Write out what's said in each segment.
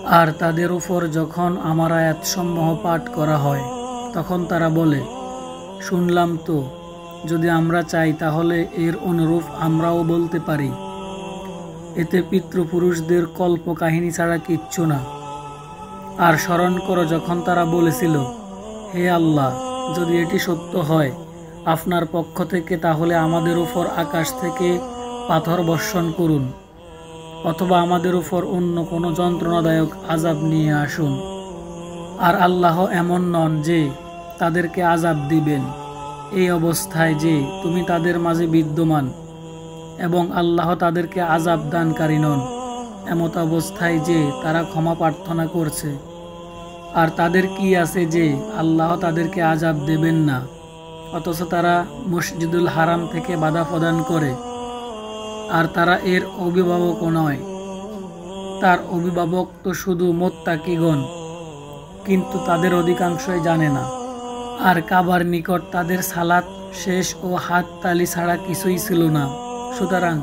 আর তাদের উপর যখন আমার আয়াতসমূহ পাঠ করা হয় তখন তারা বলে, শুনলাম তো, যদি আমরা চাই তাহলে এর অনুরূপ আমরাও বলতে পারি। এতে পিতৃপুরুষদের কল্প কাহিনী ছাড়া কিচ্ছু না। আর স্মরণ করো যখন তারা বলেছিল, হে আল্লাহ, যদি এটি সত্য হয় আপনার পক্ষ থেকে, তাহলে আমাদের উপর আকাশ থেকে পাথর বর্ষণ করুন, অথবা আমাদের উপর অন্য কোনো যন্ত্রণাদায়ক আযাব নিয়ে আসুন। আর আল্লাহ এমন নন যে তাদেরকে আযাব দিবেন এই অবস্থায় যে তুমি তাদের মাঝে বিদ্যমান, এবং আল্লাহ তাদেরকে আযাব দানকারী নন এমত অবস্থায় যে তারা ক্ষমা প্রার্থনা করছে। আর তাদের কি আছে যে আল্লাহ তাদেরকে আযাব দেবেন না, অথচ তারা মসজিদুল হারাম থেকে বাধা প্রদান করে। আর তারা এর অভিভাবকও নয়, তার অভিভাবক তো শুধু মুত্তাকিগণ, কিন্তু তাদের অধিকাংশই জানে না। আর কাবার নিকট তাদের সালাত শেষ ও হাত তালি ছাড়া কিছুই ছিল না। সুতরাং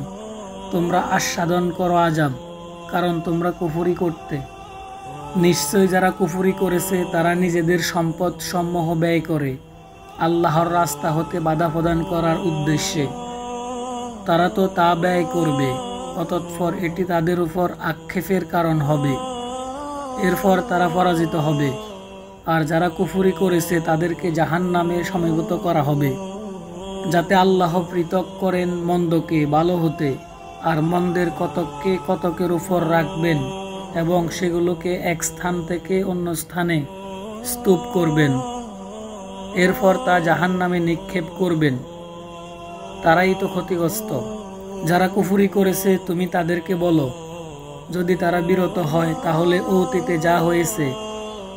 তোমরা আস্বাদন করো আযাব, কারণ তোমরা কুফরি করতে। নিশ্চয় যারা কুফরি করেছে তারা নিজেদের সম্পদ সমূহ ব্যয় করে আল্লাহর রাস্তা হতে বাধা প্রদান করার উদ্দেশ্যে। তারা তো তা ব্যয় করবে, অতঃপর এটি তাদের উপর আক্ষেপের কারণ হবে, এরপর তারা পরাজিত হবে। আর যারা কুফরি করেছে তাদেরকে জাহান্নামে সমবেত করা হবে, যাতে আল্লাহ পৃথক করেন মন্দকে ভালো হতে, আর মন্দের কতককে কতকের উপর রাখবেন এবং সেগুলোকে এক স্থান থেকে অন্য স্থানে স্তূপ করবেন, এরপর তা জাহান্নামে নিক্ষেপ করবেন। তারাই তো ক্ষতিগ্রস্ত। যারা কুফরি করেছে তুমি তাদেরকে বলো, যদি তারা বিরত হয় তাহলে অতীতে যা হয়েছে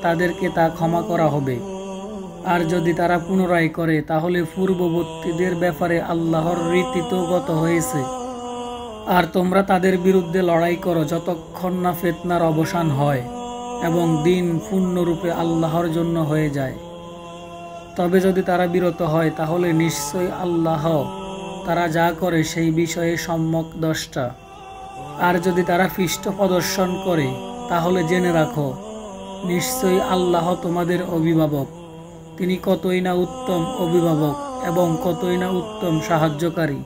তাদেরকে তা ক্ষমা করা হবে। আর যদি তারা পুনরায় করে তাহলে পূর্ববর্তীদের ব্যাপারে আল্লাহর রীতি তো গত হয়েছে। আর তোমরা তাদের বিরুদ্ধে লড়াই করো যতক্ষণ না ফিতনার অবসান হয় এবং দিন পূর্ণরূপে আল্লাহর জন্য হয়ে যায়। তবে যদি তারা বিরত হয় তাহলে নিশ্চয়ই আল্লাহ তারা যা করে সেই বিষয়ে সম্যক দ্রষ্টা। আর যদি তারা পৃষ্ঠ প্রদর্শন করে তাহলে জেনে রাখো, নিশ্চয়ই আল্লাহ তোমাদের অভিভাবক, তিনি কতই না উত্তম অভিভাবক এবং কতই না উত্তম সাহায্যকারী।